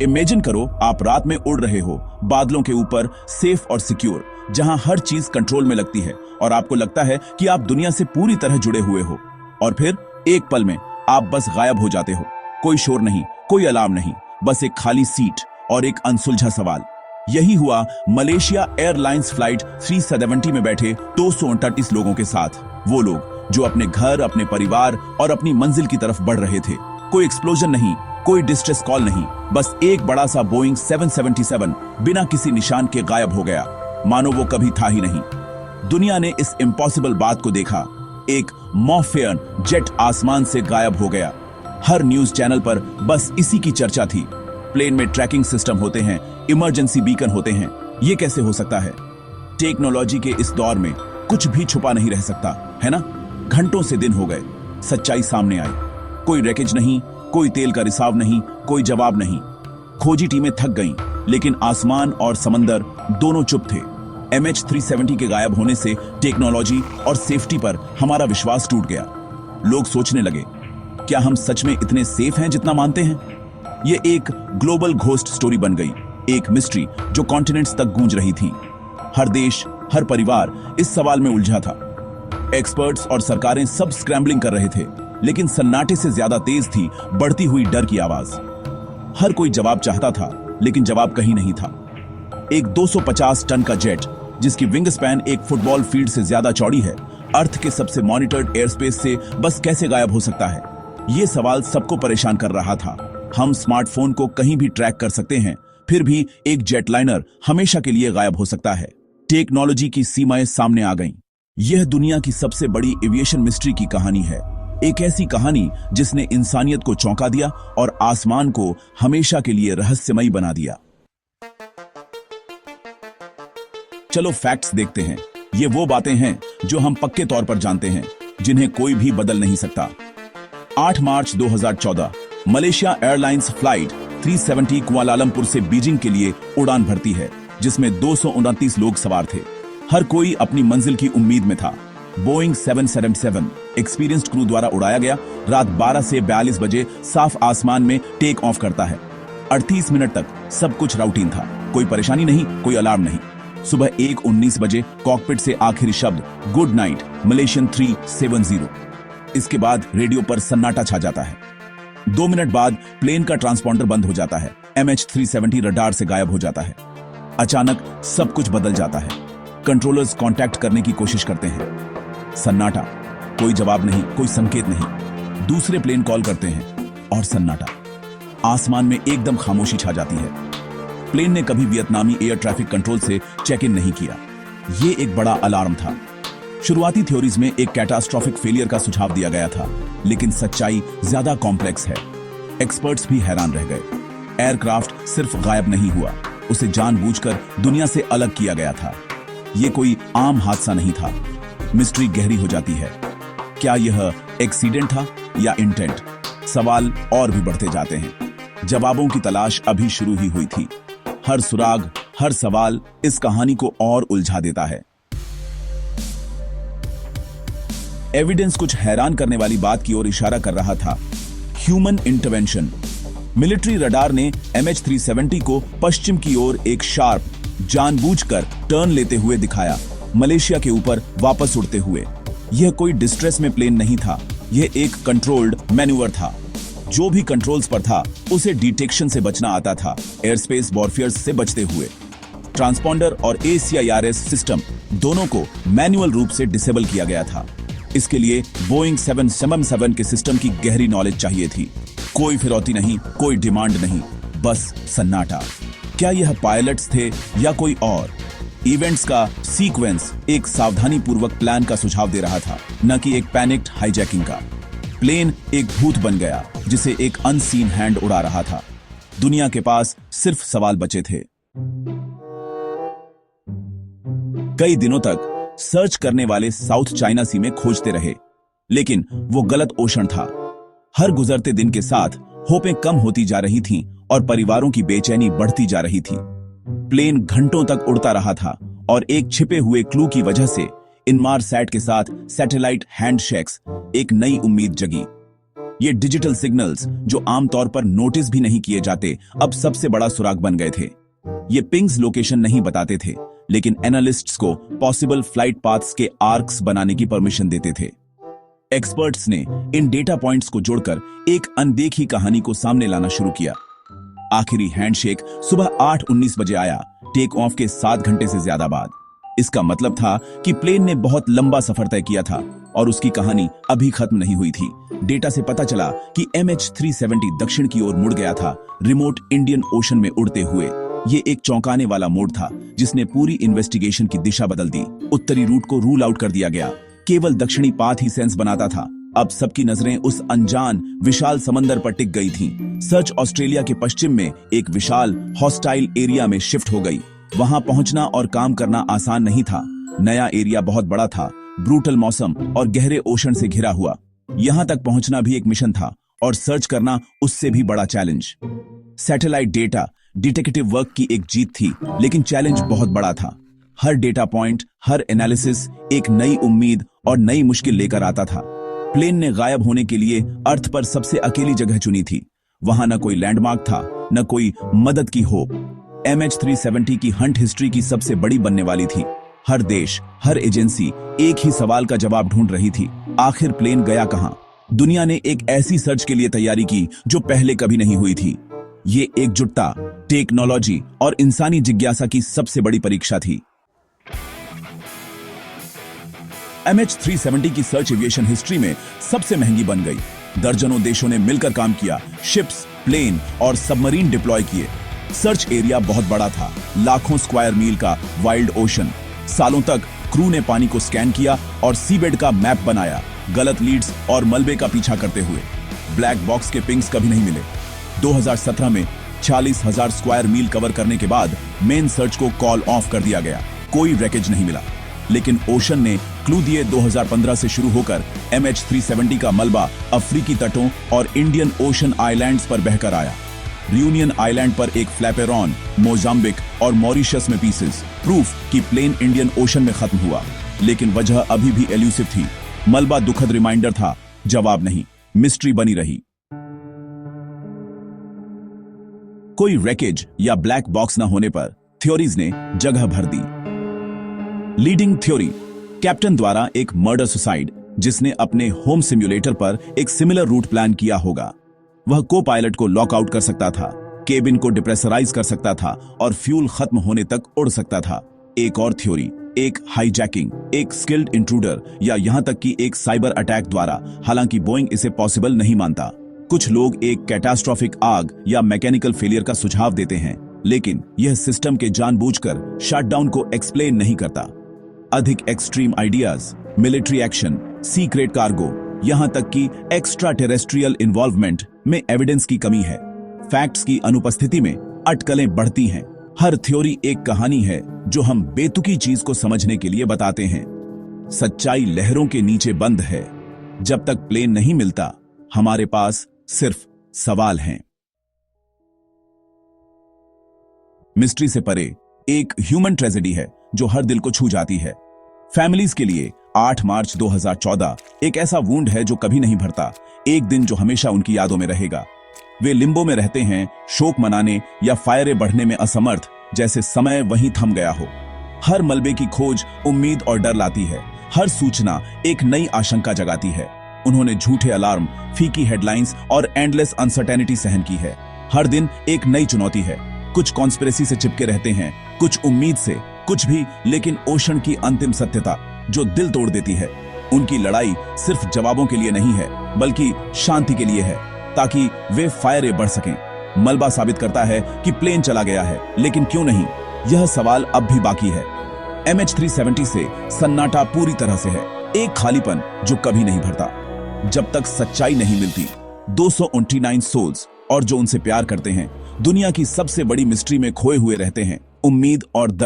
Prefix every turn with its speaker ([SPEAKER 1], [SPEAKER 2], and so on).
[SPEAKER 1] Imagine करो आप रात में उड़ रहे हो, बादलों के ऊपर, सेफ और सिक्योर, जहां हर चीज कंट्रोल में लगती है और आपको लगता है कि आप दुनिया से पूरी तरह जुड़े हुए हो। और फिर एक पल में आप बस गायब हो जाते हो। कोई शोर नहीं, कोई अलार्म नहीं, बस एक खाली सीट और एक अनसुलझा सवाल। यही हुआ मलेशिया एयरलाइंस फ्लाइट 370 में बैठे 239 लोगों के साथ। वो लोग जो अपने घर, अपने परिवार और अपनी मंजिल की तरफ बढ़ रहे थे। कोई एक्सप्लोजन नहीं, कोई डिस्ट्रेस कॉल नहीं, बस एक बड़ा सा बोइंग 777 बिना किसी निशान के गायब हो गया, मानो वो कभी था ही नहीं। दुनिया ने इस इम्पॉसिबल बात को देखा। एक मॉर्फियन जेट आसमान से गायब हो गया। हर न्यूज चैनल पर बस इसी की चर्चा थी। प्लेन में ट्रैकिंग सिस्टम होते हैं, इमरजेंसी बीकन होते हैं, ये कैसे हो सकता है? टेक्नोलॉजी के इस दौर में कुछ भी छुपा नहीं रह सकता, है ना? घंटों से दिन हो गए, सच्चाई सामने आई। कोई रैकेज नहीं, कोई तेल का रिसाव नहीं, कोई जवाब नहीं। खोजी टीमें थक गईं, लेकिन आसमान और समंदर दोनों चुप थे। MH370 के गायब होने से टेक्नोलॉजी और सेफ्टी पर हमारा विश्वास टूट गया। लोग सोचने लगे, क्या हम सच में इतने सेफ हैं जितना मानते हैं? ये एक ग्लोबल घोस्ट स्टोरी बन गई, एक मिस्ट्री जो कॉन्टिनेंट्स तक गूंज रही थी। हर देश, हर परिवार इस सवाल में उलझा था। एक्सपर्ट्स और सरकारें सब स्क्रैम्बलिंग कर रहे थे, लेकिन सन्नाटे से ज्यादा तेज थी बढ़ती हुई डर की आवाज। हर कोई जवाब चाहता था, लेकिन जवाब कहीं नहीं था। एक 250 टन का जेट, जिसकी विंग स्पैन एक फुटबॉल फील्ड से ज्यादा चौड़ी है, अर्थ के सबसे मॉनिटर्ड एयर स्पेस से बस कैसे गायब हो सकता है? ये सवाल सबको परेशान कर रहा था। हम स्मार्टफोन को कहीं भी ट्रैक कर सकते हैं, फिर भी एक जेटलाइनर हमेशा के लिए गायब हो सकता है। टेक्नोलॉजी की सीमाएं सामने आ गईं। यह दुनिया की सबसे बड़ी एविएशन मिस्ट्री की कहानी है। एक ऐसी कहानी जिसने इंसानियत को चौंका दिया और आसमान को हमेशा के लिए रहस्यमयी बना दिया। चलो फैक्ट्स देखते हैं। ये वो बातें हैं जो हम पक्के तौर पर जानते हैं, जिन्हें कोई भी बदल नहीं सकता। 8 मार्च 2014 मलेशिया एयरलाइंस फ्लाइट 370 कुआलालंपुर से बीजिंग के लिए उड़ान भरती है, जिसमें 229 लोग सवार थे। हर कोई अपनी मंजिल की उम्मीद में था। बोइंग 777 एक्सपीरियंस्ड क्रू द्वारा उड़ाया गया रात 12 से 42 बजे साफ आसमान में टेक ऑफ करता है। 38 मिनट तक सब कुछ रूटीन था, कोई परेशानी नहीं, कोई अलार्म नहीं। सुबह 1:19 बजे कॉकपिट से आखिरी शब्द गुड नाइट मलेशियन 370। इसके बाद रेडियो पर सन्नाटा छा जाता है। 2 मिनट बाद प्लेन का ट्रांसपॉन्डर बंद हो जाता है। MH370 रडार से गायब हो जाता है। अचानक सब कुछ बदल जाता है। कंट्रोलर्स कांटेक्ट करने की कोशिश करते हैं। सन्नाटा, कोई जवाब नहीं, कोई संकेत नहीं। दूसरे प्लेन कॉल करते हैं और सन्नाटा। आसमान में एकदम खामोशी छा जाती है। प्लेन ने कभी वियतनामी एयर ट्रैफिक कंट्रोल से चेक इन नहीं किया। यह एक बड़ा अलार्म था। शुरुआती थ्योरीज में एक कैटास्ट्रोफिक फेलियर का सुझाव दिया गया था, लेकिन सच्चाई ज्यादा कॉम्प्लेक्स है। एक्सपर्ट्स भी हैरान रह गए। एयरक्राफ्ट सिर्फ गायब नहीं हुआ, उसे जानबूझकर दुनिया से अलग किया गया था। यह कोई आम हादसा नहीं था। मिस्ट्री गहरी हो जाती है। क्या यह एक्सीडेंट था या इंटेंट? सवाल और भी बढ़ते जाते हैं। जवाबों की तलाश अभी शुरू ही हुई थी। हर सुराग, हर सवाल इस कहानी को और उलझा देता है। एविडेंस कुछ हैरान करने वाली बात की ओर इशारा कर रहा था। Human intervention. मिलिट्री रडार ने MH370 को पश्चिम की ओर एक शार्प, जानबूझकर टर्न लेते हुए दिखाया, मलेशिया के ऊपर वापस उड़ते हुए। यह कोई डिस्ट्रेस में प्लेन नहीं था, यह एक कंट्रोल्ड मैन्यूवर था। जो भी कंट्रोल्स पर था उसे डिटेक्शन से बचना आता था, एयरस्पेस वॉरफेयर्स से बचते हुए। ट्रांसपॉन्डर और ACIRS सिस्टम दोनों को मैन्युअल रूप से डिसेबल किया गया था। इसके लिए बोइंग 777 के सिस्टम की गहरी नॉलेज चाहिए थी। कोई फिरौती नहीं, कोई डिमांड नहीं, बस सन्नाटा। क्या यह पायलट्स थे या कोई और? इवेंट्स का सीक्वेंस एक सावधानी पूर्वक प्लान का सुझाव दे रहा था, न कि एक पैनिक्ड हाईजैकिंग का। प्लेन एक भूत बन गया जिसे एक अनसीन हैंड उड़ा रहा था। दुनिया के पास सिर्फ सवाल बचे थे। कई दिनों तक सर्च करने वाले साउथ चाइना सी में खोजते रहे, लेकिन वो गलत ओशन था। हर गुजरते दिन के साथ होपें कम होती जा रही थीं और परिवारों की बेचैनी बढ़ती जा रही थी। प्लेन घंटों तक उड़ता रहा था और एक छिपे हुए क्लू की वजह से इनमार सैट के साथ सैटेलाइट हैंडशेक्स एक नई उम्मीद जगी। ये डिजिटल सिग्नल्स जो आमतौर पर नोटिस भी नहीं किए जाते, अब सबसे बड़ा सुराग बन गए थे। ये पिंग्स लोकेशन नहीं बताते थे, लेकिन एनालिस्ट्स को पॉसिबल फ्लाइट पाथ्स के आर्क्स बनाने की परमिशन देते थे। एक्सपर्ट्स ने इन डेटा पॉइंट्स को जोड़कर एक अनदेखी कहानी को सामने लाना शुरू किया। आखिरी हैंडशेक सुबह 8:19 बजे आया, टेक ऑफ के 7 घंटे से ज्यादा बाद। इसका मतलब था कि प्लेन ने बहुत लंबा सफर तय किया था और उसकी कहानी अभी खत्म नहीं हुई थी। डेटा से पता चला कि MH370 दक्षिण की ओर मुड़ गया था, रिमोट इंडियन ओशन में उड़ते हुए। ये एक चौंकाने वाला मोड़ था जिसने पूरी इन्वेस्टिगेशन की दिशा बदल दी। उत्तरी रूट को रूल आउट कर दिया गया, केवल दक्षिणी पाथ ही सेंस बनाता था। अब सबकी नजरें उस अनजान विशाल समंदर पर टिक गई थीं। सर्च ऑस्ट्रेलिया के पश्चिम में एक विशाल हॉस्टाइल एरिया में शिफ्ट हो गई। वहां पहुंचना और काम करना आसान नहीं था। नया एरिया बहुत बड़ा था, ब्रूटल मौसम और गहरे ओशन से घिरा हुआ। यहां तक पहुंचना भी एक मिशन था और सर्च करना उससे भी बड़ा challenge. Satellite data detective work की एक जीत थी, लेकिन चैलेंज बहुत बड़ा था। हर डेटा पॉइंट, हर एनालिसिस एक नई उम्मीद और नई मुश्किल लेकर आता था। प्लेन ने गायब होने के लिए अर्थ पर सबसे अकेली जगह चुनी थी। वहां न कोई लैंडमार्क था, न कोई मदद की होप। MH370 की हंट हिस्ट्री की सबसे बड़ी बनने वाली थी। हर देश, हर एजेंसी एक ही सवाल का जवाब ढूंढ रही थी, आखिर प्लेन गया कहां? दुनिया ने एक ऐसी सर्च के लिए तैयारी की जो पहले कभी नहीं हुई थी। ये एकजुटता, टेक्नोलॉजी और इंसानी जिज्ञासा की सबसे बड़ी परीक्षा थी। MH370 की सर्च एविएशन हिस्ट्री में सबसे महंगी बन गई। दर्जनों देशों ने मिलकर काम किया, शिप्स, प्लेन और सबमरीन डिप्लॉय किए। सर्च एरिया बहुत बड़ा था, लाखों स्क्वायर मील का वाइल्ड ओशन। सालों तक क्रू ने पानी को स्कैन किया और सीबेड का मैप बनाया, गलत लीड्स और मलबे का पीछा करते हुए। ब्लैक बॉक्स के पिंग्स कभी नहीं मिले। 2017 में 40,000 स्क्वायर मील कवर करने के बाद मेन सर्च को कॉल ऑफ कर दिया गया। कोई रैकेज नहीं मिला, लेकिन ओशन ने क्लू दिए। 2015 से शुरू होकर MH370 का मलबा अफ्रीकी तटों और इंडियन ओशन आइलैंड्स पर बहकर आया। रियूनियन आइलैंड पर एक फ्लैपेरॉन, मोजाम्बिक और मॉरिशस में पीसेस, प्रूफ कि प्लेन इंडियन ओशन में खत्म हुआ। लेकिन वजह अभी भी एल्यूसिव थी। मलबा दुखद रिमाइंडर था, जवाब नहीं, मिस्ट्री बनी रही। कोई रैकेज या ब्लैक बॉक्स न होने पर थ्योरीज ने जगह भर दी। लीडिंग थ्योरी, कैप्टन द्वारा एक मर्डर सुसाइड, जिसने अपने होम सिम्युलेटर पर एक सिमिलर रूट प्लान किया होगा। वह को पायलट को लॉक आउट कर सकता था, केबिन को डिप्रेशराइज कर सकता था और फ्यूल खत्म होने तक उड़ सकता था। एक और थ्योरी, एक हाईजैकिंग, एक स्किल्ड इंट्रूडर या यहां तक कि एक साइबर अटैक द्वारा, हालांकि बोइंग इसे पॉसिबल नहीं मानता। कुछ लोग एक कैटास्ट्रोफिक आग या मैकेनिकल फेलियर का सुझाव देते हैं, लेकिन यह सिस्टम के जानबूझकर शटडाउन को एक्सप्लेन नहीं करता। अधिक extreme ideas, military action, secret cargo, यहां तक कि एक्स्ट्रा टेरेस्ट्रियल इन्वॉल्वमेंट में एविडेंस की कमी है। फैक्ट्स की अनुपस्थिति में अटकलें बढ़ती हैं। हर थ्योरी एक कहानी है जो हम बेतुकी चीज को समझने के लिए बताते हैं। सच्चाई लहरों के नीचे बंद है। जब तक प्लेन नहीं मिलता, हमारे पास सिर्फ सवाल हैं। मिस्ट्री से परे एक ह्यूमन ट्रेजेडी है जो हर दिल को छू जाती है। फैमिलीज के लिए 8 मार्च 2014 एक ऐसा वुंड है जो कभी नहीं भरता, एक दिन जो हमेशा उनकी यादों में रहेगा। वे लिम्बो में रहते हैं, शोक मनाने या फायरें बढ़ने में असमर्थ, जैसे समय वहीं थम गया हो। हर मलबे की खोज उम्मीद और डर लाती है। हर सूचना एक नई आशंका जगाती है। उन्होंने झूठे अलार्म, फीकी हेडलाइंस और एंडलेस अनसर्टेनिटी सहन की है। हर दिन एक नई चुनौती है। कुछ कॉन्स्पिरेसी से चिपके रहते हैं, कुछ उम्मीद से, कुछ भी, लेकिन ओशन की अंतिम सत्यता जो दिल तोड़ देती है। उनकी लड़ाई सिर्फ जवाबों के लिए नहीं है, बल्कि शांति के लिए है, ताकि वे फायरें बढ़ सकें। मलबा साबित करता है कि प्लेन चला गया है, लेकिन क्यों नहीं? यह सवाल अब भी बाकी है। MH370 से सन्नाटा पूरी तरह से है, एक खालीपन जो कभी नहीं भरता। जब तक सच्चाई नहीं मिलती, 229 सोल्स और जो उनसे प्यार करते हैं, दुनिया की सबसे बड़ी मिस्ट्री में खोए हुए रहते हैं, उम्मीद और दर्द।